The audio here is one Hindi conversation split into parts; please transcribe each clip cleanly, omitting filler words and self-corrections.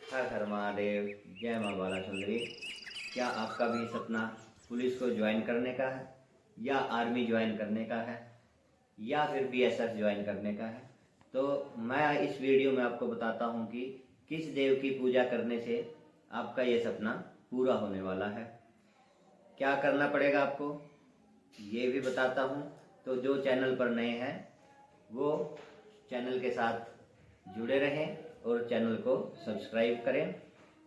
हर हर महादेव, जय माँ बाला सुंदरी। क्या आपका भी सपना पुलिस को ज्वाइन करने का है, या आर्मी ज्वाइन करने का है, या फिर बीएसएफ ज्वाइन करने का है? तो मैं इस वीडियो में आपको बताता हूँ कि किस देव की पूजा करने से आपका ये सपना पूरा होने वाला है। क्या करना पड़ेगा आपको ये भी बताता हूँ। तो जो चैनल पर नए हैं वो चैनल के साथ जुड़े रहें और चैनल को सब्सक्राइब करें।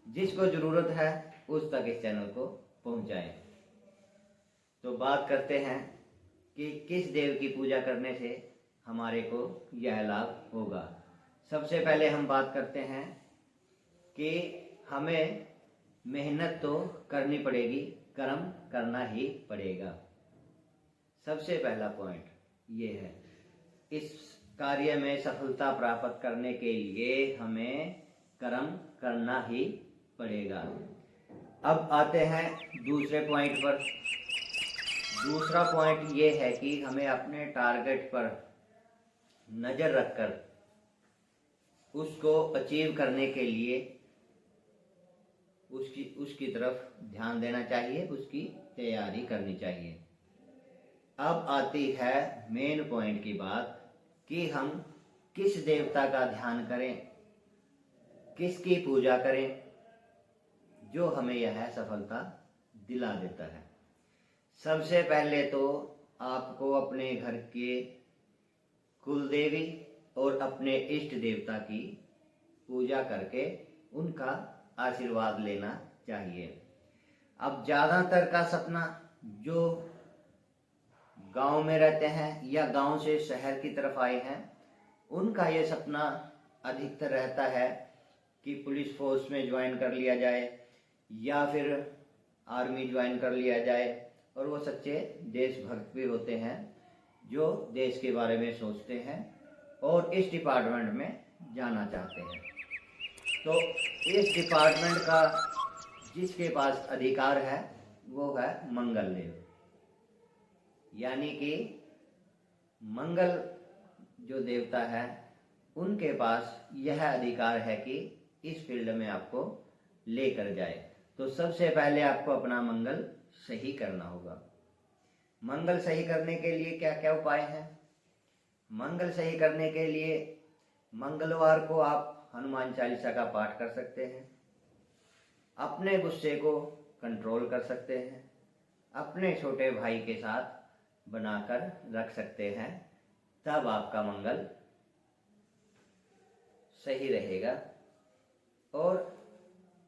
जिसको ज़रूरत है उस तक इस चैनल को पहुंचाएं। तो बात करते हैं कि किस देव की पूजा करने से हमारे को यह लाभ होगा। सबसे पहले हम बात करते हैं कि हमें मेहनत तो करनी पड़ेगी, कर्म करना ही पड़ेगा। सबसे पहला पॉइंट ये है। इस कार्य में सफलता प्राप्त करने के लिए हमें कर्म करना ही पड़ेगा। अब आते हैं दूसरे पॉइंट पर। दूसरा पॉइंट ये है कि हमें अपने टारगेट पर नज़र रखकर उसको अचीव करने के लिए उसकी तरफ ध्यान देना चाहिए, उसकी तैयारी करनी चाहिए। अब आती है मेन पॉइंट की बात कि हम किस देवता का ध्यान करें, किसकी पूजा करें जो हमें यह सफलता दिला देता है। सबसे पहले तो आपको अपने घर के कुल देवी और अपने इष्ट देवता की पूजा करके उनका आशीर्वाद लेना चाहिए। अब ज़्यादातर का सपना जो गांव में रहते हैं या गांव से शहर की तरफ आए हैं, उनका ये सपना अधिकतर रहता है कि पुलिस फोर्स में ज्वाइन कर लिया जाए या फिर आर्मी ज्वाइन कर लिया जाए। और वो सच्चे देशभक्त भी होते हैं जो देश के बारे में सोचते हैं और इस डिपार्टमेंट में जाना चाहते हैं। तो इस डिपार्टमेंट का जिसके पास अधिकार है वो है मंगल देव। यानी कि मंगल जो देवता है उनके पास यह अधिकार है कि इस फील्ड में आपको लेकर जाए। तो सबसे पहले आपको अपना मंगल सही करना होगा। मंगल सही करने के लिए क्या क्या उपाय हैं? मंगल सही करने के लिए मंगलवार को आप हनुमान चालीसा का पाठ कर सकते हैं, अपने गुस्से को कंट्रोल कर सकते हैं, अपने छोटे भाई के साथ बनाकर रख सकते हैं, तब आपका मंगल सही रहेगा। और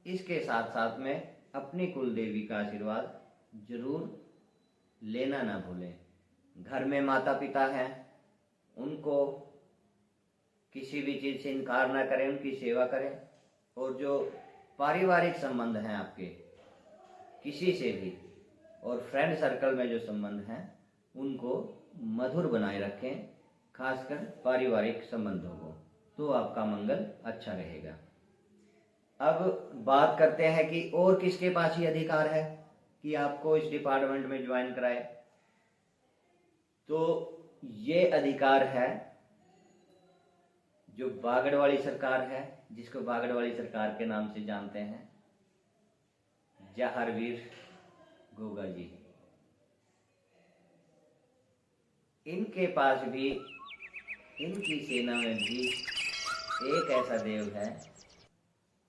इसके साथ साथ में अपनी कुल देवी का आशीर्वाद जरूर लेना ना भूलें। घर में माता पिता हैं, उनको किसी भी चीज़ से इनकार ना करें, उनकी सेवा करें। और जो पारिवारिक संबंध हैं आपके किसी से भी, और फ्रेंड सर्कल में जो संबंध हैं उनको मधुर बनाए रखें, खासकर पारिवारिक संबंधों को, तो आपका मंगल अच्छा रहेगा। अब बात करते हैं कि और किसके पास ये अधिकार है कि आपको इस डिपार्टमेंट में ज्वाइन कराए। तो ये अधिकार है जो बागड़वाड़ी सरकार है, जिसको बागड़वाड़ी सरकार के नाम से जानते हैं, जहारवीर गोगा जी। इनके पास भी, इनकी सेना में भी एक ऐसा देव है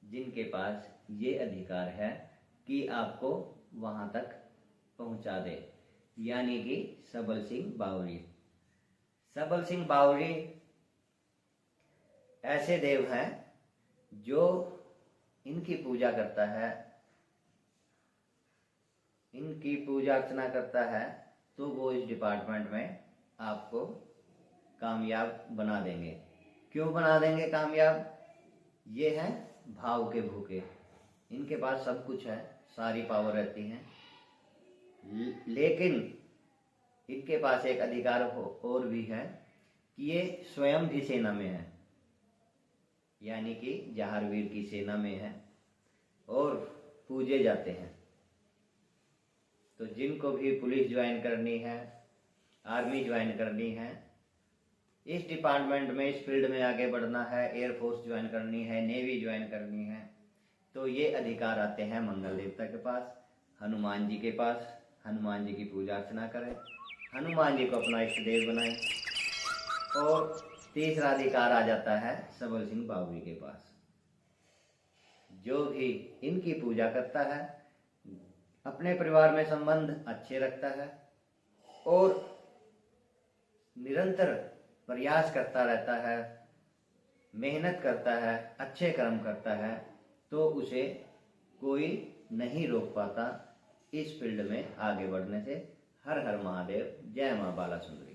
जिनके पास ये अधिकार है कि आपको वहां तक पहुंचा दे, यानी कि सबल सिंह बावरी। सबल सिंह बावरी ऐसे देव हैं जो इनकी पूजा करता है, इनकी पूजा अर्चना करता है, तो वो इस डिपार्टमेंट में आपको कामयाब बना देंगे। क्यों बना देंगे कामयाब? ये हैं भाव के भूखे। इनके पास सब कुछ है, सारी पावर रहती हैं, लेकिन इनके पास एक अधिकार और भी है कि ये स्वयं भी सेना में है, यानी कि जहारवीर की सेना में है और पूजे जाते हैं। तो जिनको भी पुलिस ज्वाइन करनी है, आर्मी ज्वाइन करनी है, इस डिपार्टमेंट में, इस फील्ड में आगे बढ़ना है, एयरफोर्स ज्वाइन करनी है, नेवी ज्वाइन करनी है, तो ये अधिकार आते हैं मंगल देवता के पास, हनुमान जी के पास। हनुमान जी की पूजा अर्चना करें, हनुमान जी को अपना इष्ट देव बनाएं। और तीसरा अधिकार आ जाता है सबल सिंह बाबरी के पास। जो भी इनकी पूजा करता है अपने परिवार में संबंध अच्छे रखता है और निरंतर प्रयास करता रहता है, मेहनत करता है, अच्छे कर्म करता है, तो उसे कोई नहीं रोक पाता इस फील्ड में आगे बढ़ने से। हर हर महादेव। जय मां बाला सुंदरी।